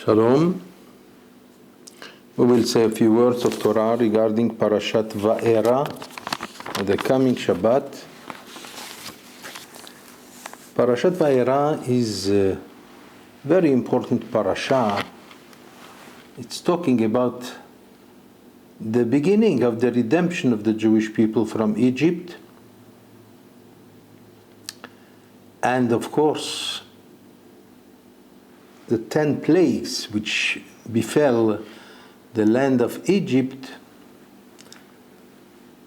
Shalom. We will say a few words of Torah regarding Parashat Vaera, the coming Shabbat. Parashat Vaera is a very important parasha. It's talking about the beginning of the redemption of the Jewish people from Egypt. And of course, the 10 plagues which befell the land of Egypt,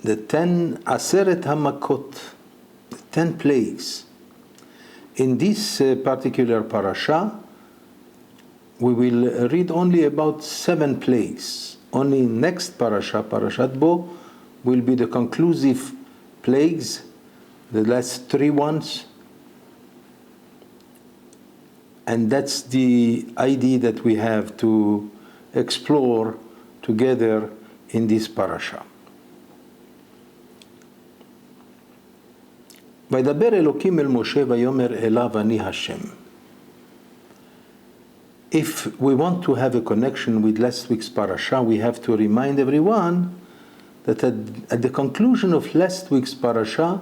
the 10 Aseret HaMakot, the 10 plagues. In this particular parasha, we will read only about 7 plagues. Only next parasha, Parashat Bo, will be the conclusive plagues, the last 3 ones. And that's the idea that we have to explore together in this parasha. וידבר אלוקים אל משה ויאמר אליו אני השם. If we want to have a connection with last week's parasha, we have to remind everyone that at the conclusion of last week's parasha,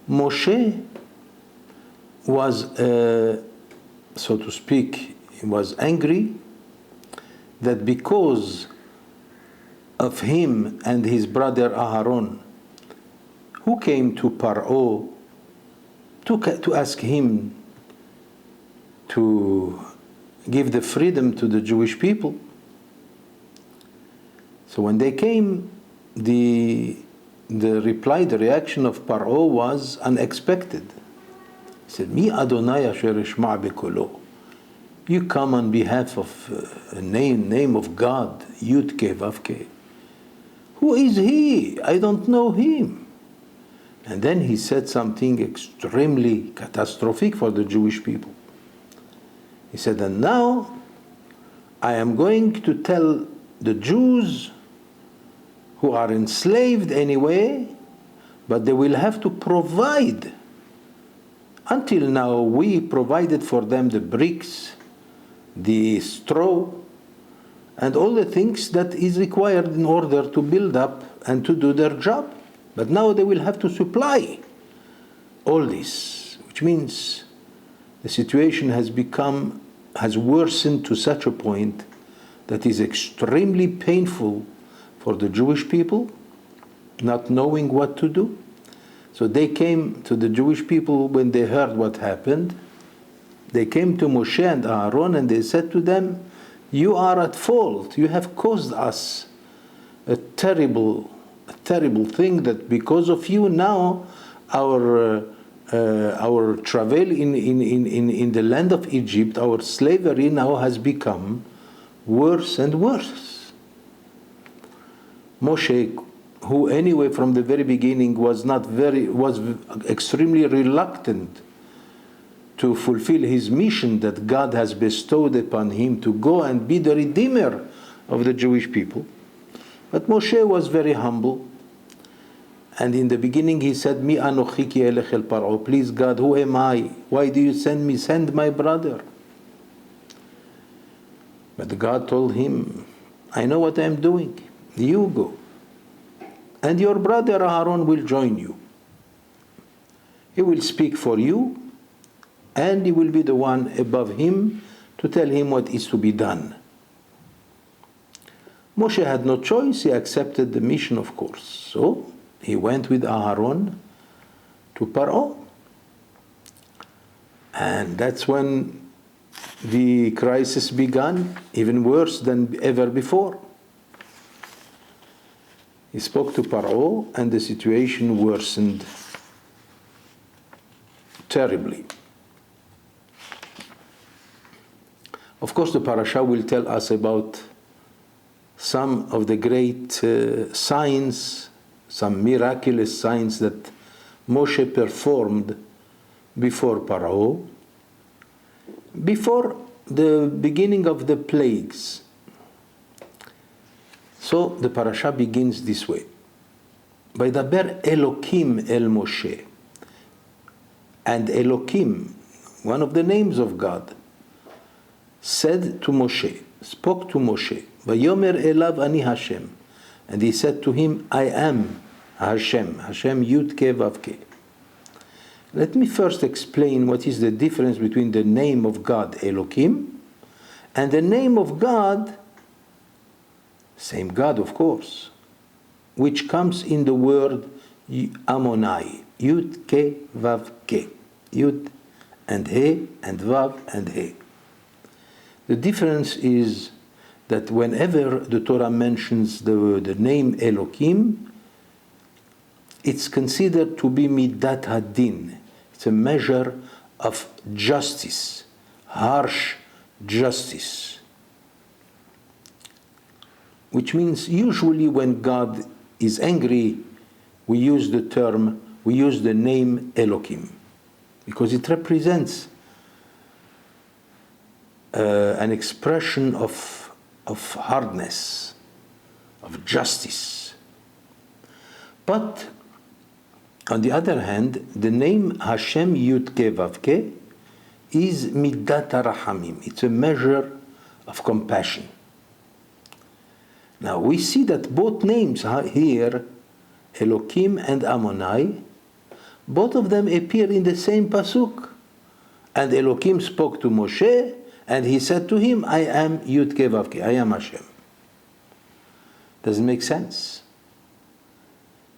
Moshe was so to speak, he was angry that because of him and his brother Aharon, who came to Paro to ask him to give the freedom to the Jewish people. So when they came, the reply, the reaction of Paro was unexpected. He said, Mi Adonai asher eshma bekolo. You come on behalf of a name of God, Yudke Vavke. Who is he? I don't know him. And then he said something extremely catastrophic for the Jewish people. He said, and now I am going to tell the Jews who are enslaved anyway, but they will have to provide. Until now, we provided for them the bricks, the straw, and all the things that is required in order to build up and to do their job. But now they will have to supply all this, which means the situation has worsened to such a point that is extremely painful for the Jewish people, not knowing what to do. So they came to the Jewish people when they heard what happened. They came to Moshe and Aaron and they said to them, you are at fault. You have caused us a terrible thing that because of you now our travel in the land of Egypt, our slavery now has become worse and worse. Moshe, who anyway from the very beginning was extremely reluctant to fulfill his mission that God has bestowed upon him to go and be the redeemer of the Jewish people. But Moshe was very humble. And in the beginning he said, Mi anochi ki elech el Paro. Please God, who am I? Why do you send me? Send my brother. But God told him, I know what I am doing. You go. And your brother Aaron will join you. He will speak for you, and he will be the one above him to tell him what is to be done. Moshe had no choice. He accepted the mission, of course. So he went with Aaron to Paro. And that's when the crisis began, even worse than ever before. He spoke to Paro, and the situation worsened terribly. Of course, the parasha will tell us about some of the great signs, some miraculous signs that Moshe performed before Paro, before the beginning of the plagues. So the parasha begins this way. וידבר אלוקים אל משה. And Elokim, one of the names of God, said to Moshe, spoke to Moshe, Vayomer elav ani Hashem. And he said to him, I am Hashem, Hashem Yud Ke Vav Ke. Let me first explain what is the difference between the name of God, Elokim, and the name of God, same God of course, which comes in the word Amonai, Yud Ke Vav Ke, Yud and He and Vav and He. The difference is that whenever the Torah mentions the name Elokim, it's considered to be Midat Hadin. It's a measure of justice, harsh justice. Which means usually when God is angry, we use the name Elokim, because it represents an expression of hardness, of justice. But on the other hand, the name Hashem Yud Ke Vav Ke is Midat HaRachamim. It's a measure of compassion. Now we see that both names here, Elokim and Amonai, both of them appear in the same pasuk. And Elokim spoke to Moshe, and he said to him, I am Yud Ke Vav Ke, I am Hashem. Does it make sense?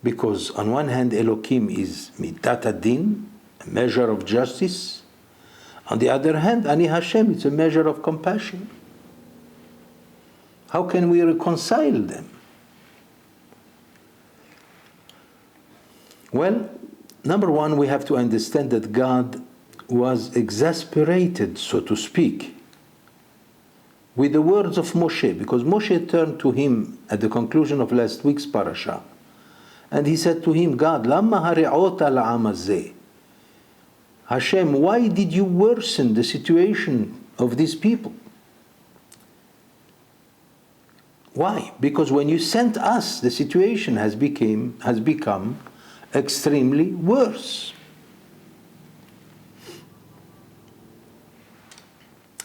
Because on one hand, Elokim is Midat Hadin, a measure of justice. On the other hand, Ani Hashem, it's a measure of compassion. How can we reconcile them? Well, number one, we have to understand that God was exasperated, so to speak, with the words of Moshe, because Moshe turned to him at the conclusion of last week's parasha, and he said to him, God, Lama hari'ota la'am hazeh. Hashem, why did you worsen the situation of these people? Why? Because when you sent us, the situation has become extremely worse.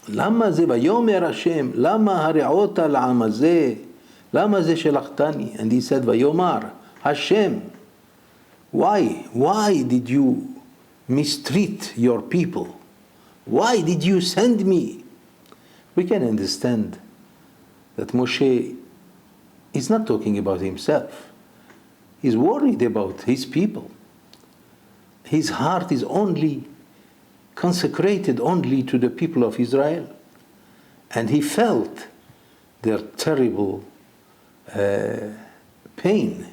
למה זה ויאמר השם, למה הריעות לעם הזה, למה זה שלחתני? And he said, ויאמר, Hashem, why did you mistreat your people? Why did you send me? We can understand that Moshe is not talking about himself. He's worried about his people. His heart is only consecrated only to the people of Israel. And he felt their terrible pain.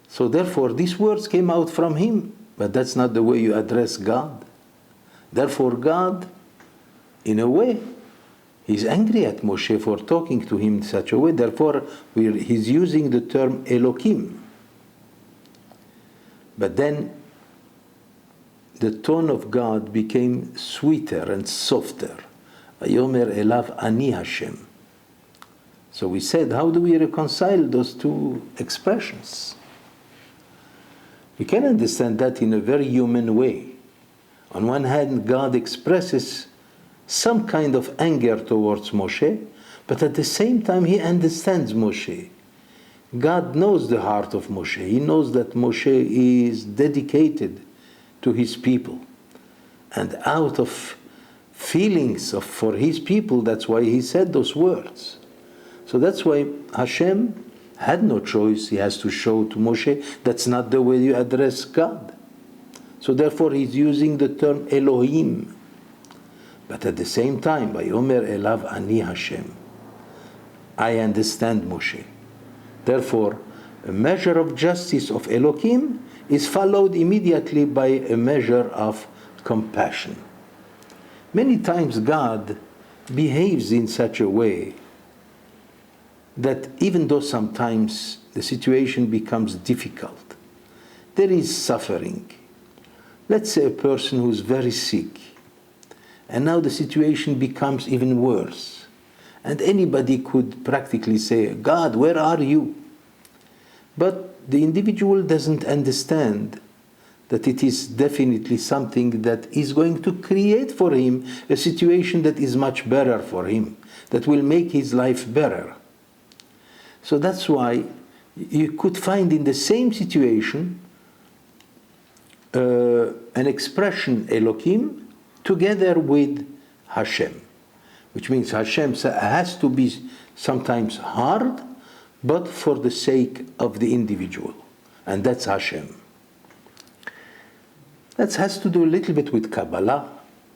So therefore, these words came out from him. But that's not the way you address God. Therefore, God, in a way, he's angry at Moshe for talking to him in such a way. Therefore, he's using the term Elokim. But then, the tone of God became sweeter and softer. Vayomer elav ani Hashem. So we said, how do we reconcile those two expressions? We can understand that in a very human way. On one hand, God expresses some kind of anger towards Moshe, but at the same time he understands Moshe. God knows the heart of Moshe. He knows that Moshe is dedicated to his people. And out of feelings for his people, that's why he said those words. So that's why Hashem had no choice. He has to show to Moshe, that's not the way you address God. So therefore he's using the term Elohim. But at the same time, Vayomer elav ani Hashem. I understand Moshe. Therefore, a measure of justice of Elohim is followed immediately by a measure of compassion. Many times God behaves in such a way that even though sometimes the situation becomes difficult, there is suffering. Let's say a person who's very sick, and now the situation becomes even worse. And anybody could practically say, God, where are you? But the individual doesn't understand that it is definitely something that is going to create for him a situation that is much better for him, that will make his life better. So that's why you could find in the same situation an expression Elohim together with Hashem, which means Hashem has to be sometimes hard, but for the sake of the individual, and that's Hashem. That has to do a little bit with Kabbalah,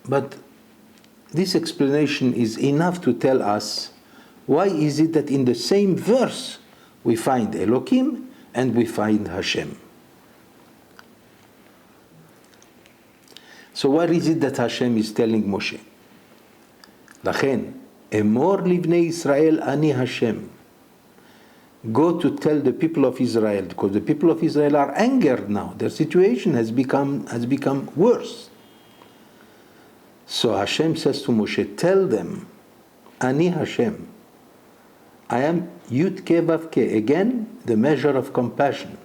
but this explanation is enough to tell us why is it that in the same verse we find Elohim and we find Hashem. So what is it that Hashem is telling Moshe? לכן, אמור לבני ישראל אני Hashem. Go to tell the people of Israel, because the people of Israel are angered now. Their situation has become worse. So Hashem says to Moshe, tell them, Ani Hashem. I am Yud Ke Vav Ke. Again, the measure of compassion,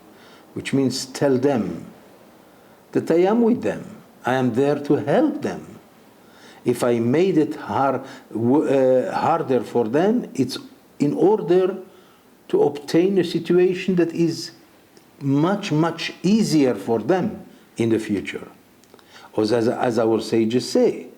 which means tell them that I am with them. I am there to help them. If I made it harder for them, it's in order to obtain a situation that is much, much easier for them in the future. Or as our sages say,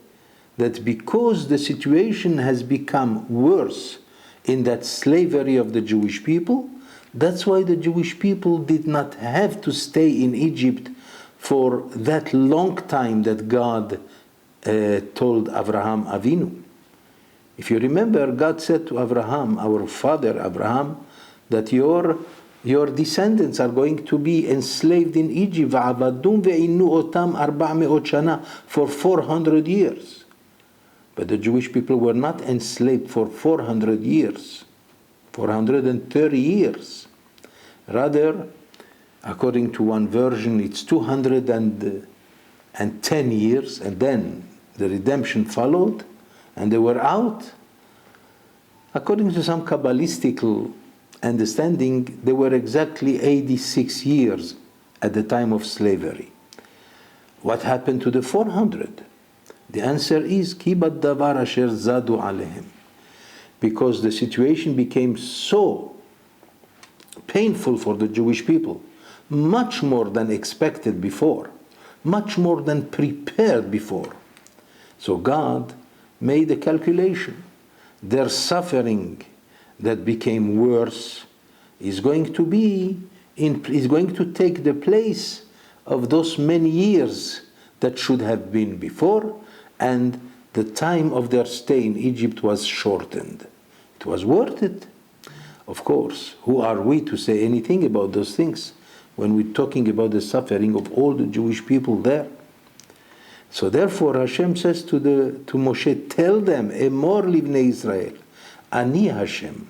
that because the situation has become worse in that slavery of the Jewish people, that's why the Jewish people did not have to stay in Egypt for that long time that God told Abraham Avinu. If you remember, God said to Abraham, our father Abraham, that your descendants are going to be enslaved in Egypt for 400 years. But the Jewish people were not enslaved for 400 years, 430 years. Rather, according to one version, it's 210 years, and then the redemption followed, and they were out. According to some Kabbalistic understanding, they were exactly 86 years at the time of slavery. What happened to the 400? The answer is, Ki bad davar asher zadu alehem. Because the situation became so painful for the Jewish people, much more than expected before, much more than prepared before. So God made a calculation. Their suffering that became worse is going to take the place of those many years that should have been before, and the time of their stay in Egypt was shortened. It was worth it. Of course, who are we to say anything about those things when we're talking about the suffering of all the Jewish people there? So therefore Hashem says to Moshe, tell them, Emor livnei Israel, Ani Hashem,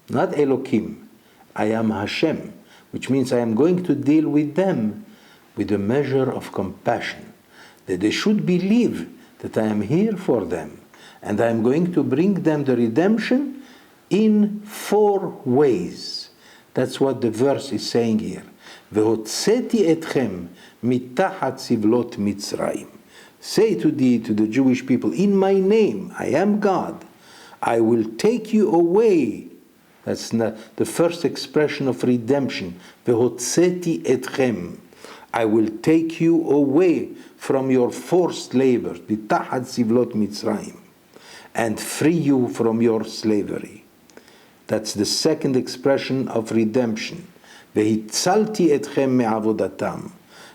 not Elohim, I am Hashem, which means I am going to deal with them with a measure of compassion, that they should believe that I am here for them, and I am going to bring them the redemption in 4 ways. That's what the verse is saying here. Vehotzeti etchem mitachat sivlot Mitzrayim. Say to the Jewish people, in my name, I am God, I will take you away. That's the first expression of redemption. Vehotzeti etchem. I will take you away from your forced labor, mitachat sivlot Mitzrayim, and free you from your slavery. That's the second expression of redemption. Vehitzalti etchem me'avodatam.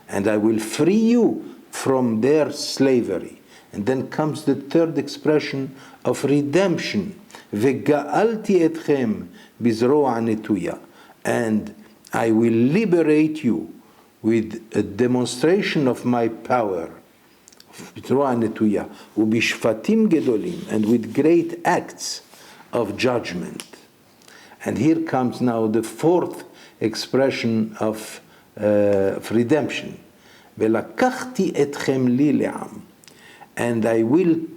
And I will free you from their slavery. And then comes the third expression of redemption. Vega'alti etchem bizro'a netuya. And I will liberate you with a demonstration of my power. Bizro'a netuya. Ubishfatim gedolim. And with great acts of judgment. And here comes now the fourth expression of redemption. Velakachti etchem li le'am. And I will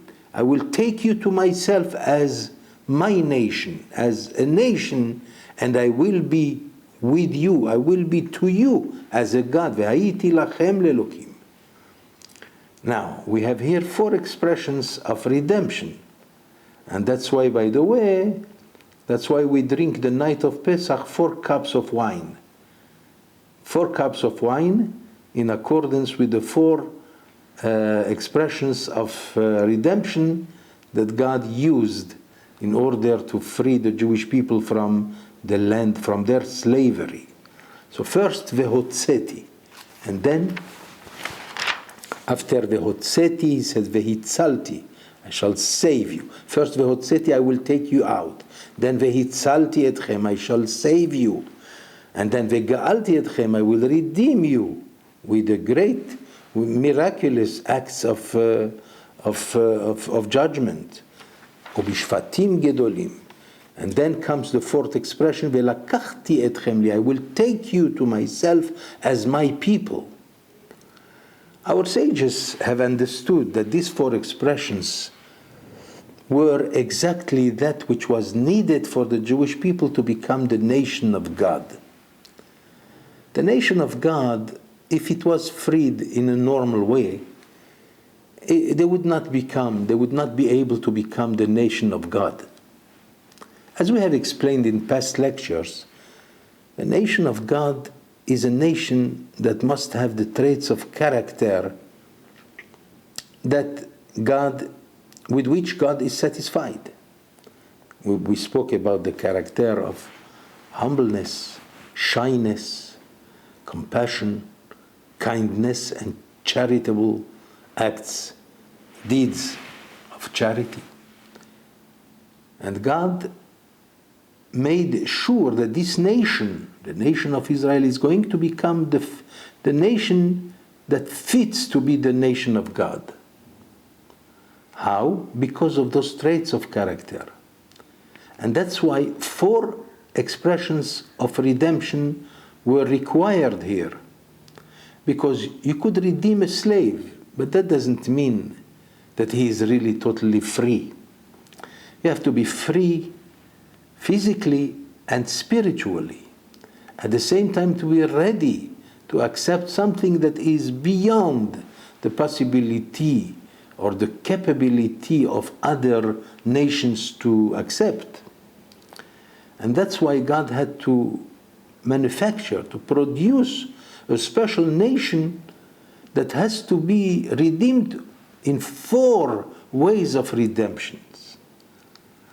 take you to myself as my nation, as a nation, and I will be with you. I will be to you as a God. והייתי לכם לאלוקים. Now, we have here 4 expressions of redemption. And that's why, by the way, that's why we drink the night of Pesach 4 cups of wine. 4 cups of wine in accordance with the 4 expressions of redemption that God used in order to free the Jewish people from the land, from their slavery. So first, vehotzeti. And then, after vehotzeti, he says, vehitzalti. I shall save you. First, vehotzeti, I will take you out. Then, vehitzalti etchem, I shall save you. And then, vega'alti etchem, I will redeem you with the great, miraculous acts of judgment. Ubishfatim gedolim. And then comes the 4th expression, velakachti etchem li, I will take you to myself as my people. Our sages have understood that these 4 expressions were exactly that which was needed for the Jewish people to become the nation of God. The nation of God, if it was freed in a normal way, they would not be able to become the nation of God. As we have explained in past lectures, the nation of God is a nation that must have the traits of character with which God is satisfied. We spoke about the character of humbleness, shyness, compassion, kindness, and charitable acts, deeds of charity. And God made sure that this nation, the nation of Israel, is going to become the nation that fits to be the nation of God. How? Because of those traits of character. And that's why 4 expressions of redemption were required here. Because you could redeem a slave, but that doesn't mean that he is really totally free. You have to be free physically and spiritually. At the same time, to be ready to accept something that is beyond the possibility or the capability of other nations to accept. And that's why God had to manufacture, to produce a special nation that has to be redeemed in 4 ways of redemptions.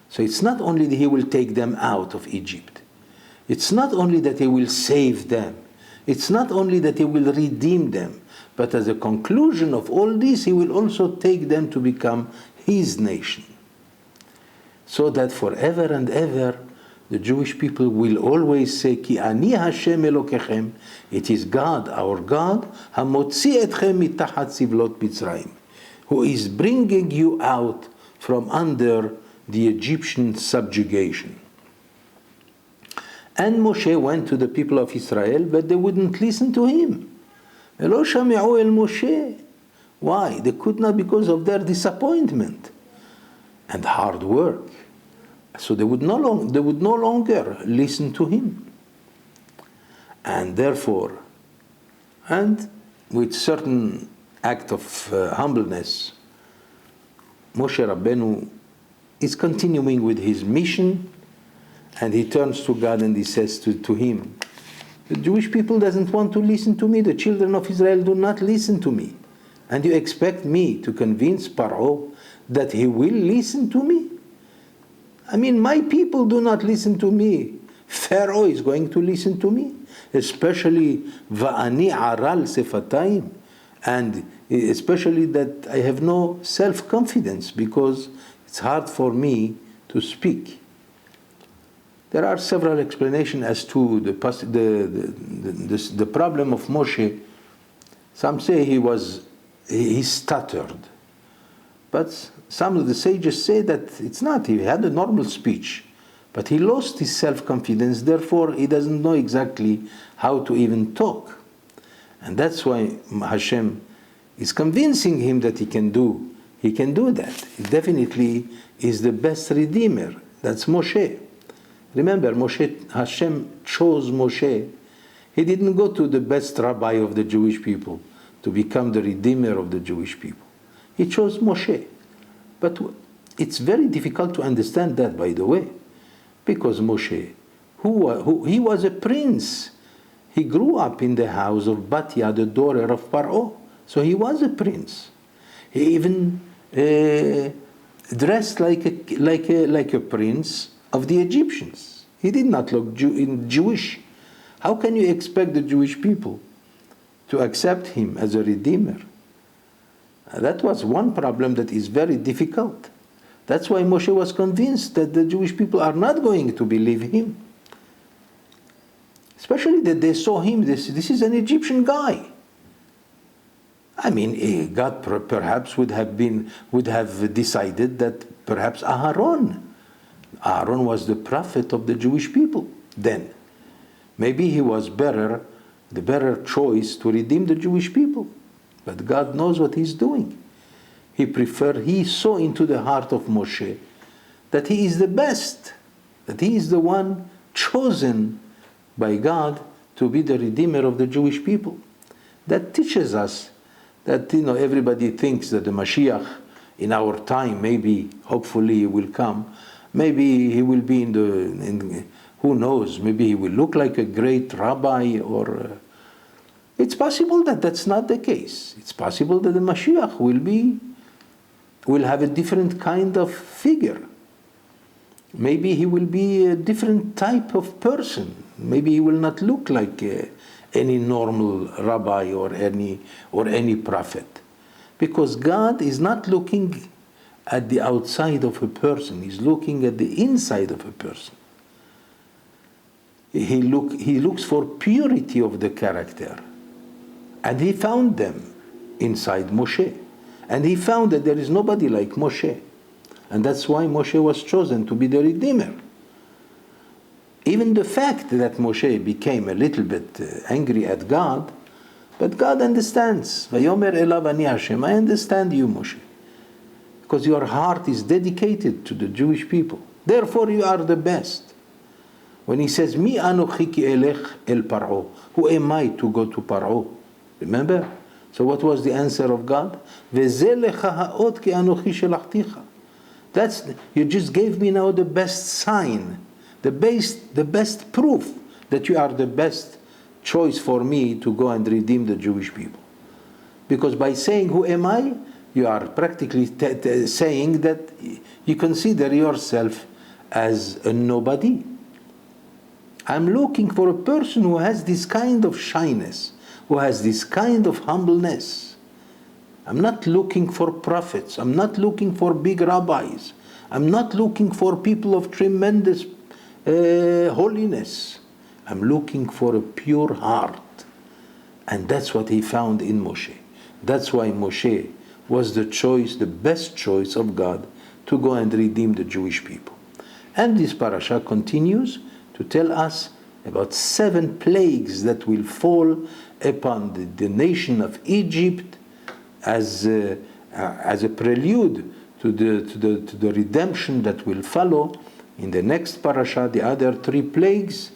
So it's not only that he will take them out of Egypt. It's not only that he will save them. It's not only that he will redeem them. But as a conclusion of all this, he will also take them to become his nation. So that forever and ever, the Jewish people will always say, Ki ani Hashem Elokechem, it is God, our God, hamotzi etchem mitachat sivlot Mitzrayim, who is bringing you out from under the Egyptian subjugation. And Moshe went to the people of Israel, but they wouldn't listen to him. Velo shami'u el Moshe. Why? They could not, because of their disappointment and hard work. So they would no longer listen to him. And therefore, and with certain act of humbleness, Moshe Rabbeinu is continuing with his mission, and he turns to God and he says to him, the Jewish people doesn't want to listen to me, the children of Israel do not listen to me. And you expect me to convince Paro that he will listen to me? I mean, my people do not listen to me. Pharaoh is going to listen to me, especially Va'ani Aral Sefatayim, and especially that I have no self-confidence because it's hard for me to speak. There are several explanations as to the problem of Moshe. Some say he stuttered. But some of the sages say that it's not. He had a normal speech. But he lost his self-confidence. Therefore, he doesn't know exactly how to even talk. And that's why Hashem is convincing him that he can do that. He definitely is the best redeemer. That's Moshe. Remember, Hashem chose Moshe. He didn't go to the best rabbi of the Jewish people to become the redeemer of the Jewish people. He chose Moshe. But it's very difficult to understand that, by the way, because Moshe, he was a prince. He grew up in the house of Batya, the daughter of Paro. So he was a prince. He even dressed like a prince of the Egyptians. He did not look Jewish. How can you expect the Jewish people to accept him as a redeemer? That was one problem that is very difficult. That's why Moshe was convinced that the Jewish people are not going to believe him. Especially that they saw him, this is an Egyptian guy. I mean, God perhaps would have decided that perhaps Aaron was the prophet of the Jewish people then. Maybe he was the better choice to redeem the Jewish people. But God knows what he's doing. He saw into the heart of Moshe that he is the best, that he is the one chosen by God to be the redeemer of the Jewish people. That teaches us that, everybody thinks that the Mashiach in our time, maybe, hopefully, he will come. Maybe he will be who knows, maybe he will look like a great rabbi, or it's possible that that's not the case. It's possible that the Mashiach will have a different kind of figure. Maybe he will be a different type of person. Maybe he will not look like any normal rabbi or any prophet. Because God is not looking at the outside of a person. He's looking at the inside of a person. He looks for purity of the character. And he found them inside Moshe. And he found that there is nobody like Moshe. And that's why Moshe was chosen to be the Redeemer. Even the fact that Moshe became a little bit angry at God, but God understands. Vayomer elav ani Hashem, I understand you, Moshe. Because your heart is dedicated to the Jewish people. Therefore you are the best. When he says, Mi anochi ki elech el Paro, who am I to go to Paro? Remember? So what was the answer of God? Veze lecha ha'ot ki anochi shelachticha. You just gave me now the best sign, the best proof that you are the best choice for me to go and redeem the Jewish people. Because by saying, who am I? You are practically saying that you consider yourself as a nobody. I'm looking for a person who has this kind of shyness, who has this kind of humbleness. I'm not looking for prophets. I'm not looking for big rabbis. I'm not looking for people of tremendous holiness. I'm looking for a pure heart. And that's what he found in Moshe. That's why Moshe was the best choice of God to go and redeem the Jewish people. And this parasha continues to tell us about 7 plagues that will fall upon the nation of Egypt as a prelude to the redemption that will follow in the next parasha, the other 3 plagues.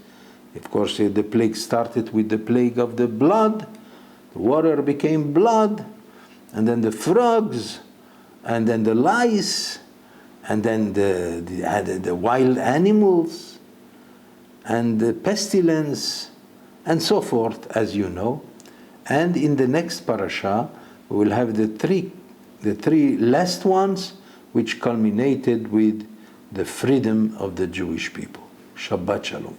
Of course, the plague started with the plague of the blood. The water became blood, and then the frogs, and then the lice, and then the wild animals, and the pestilence, and so forth, as you know. And in the next parasha, we will have the three last ones, which culminated with the freedom of the Jewish people. Shabbat Shalom.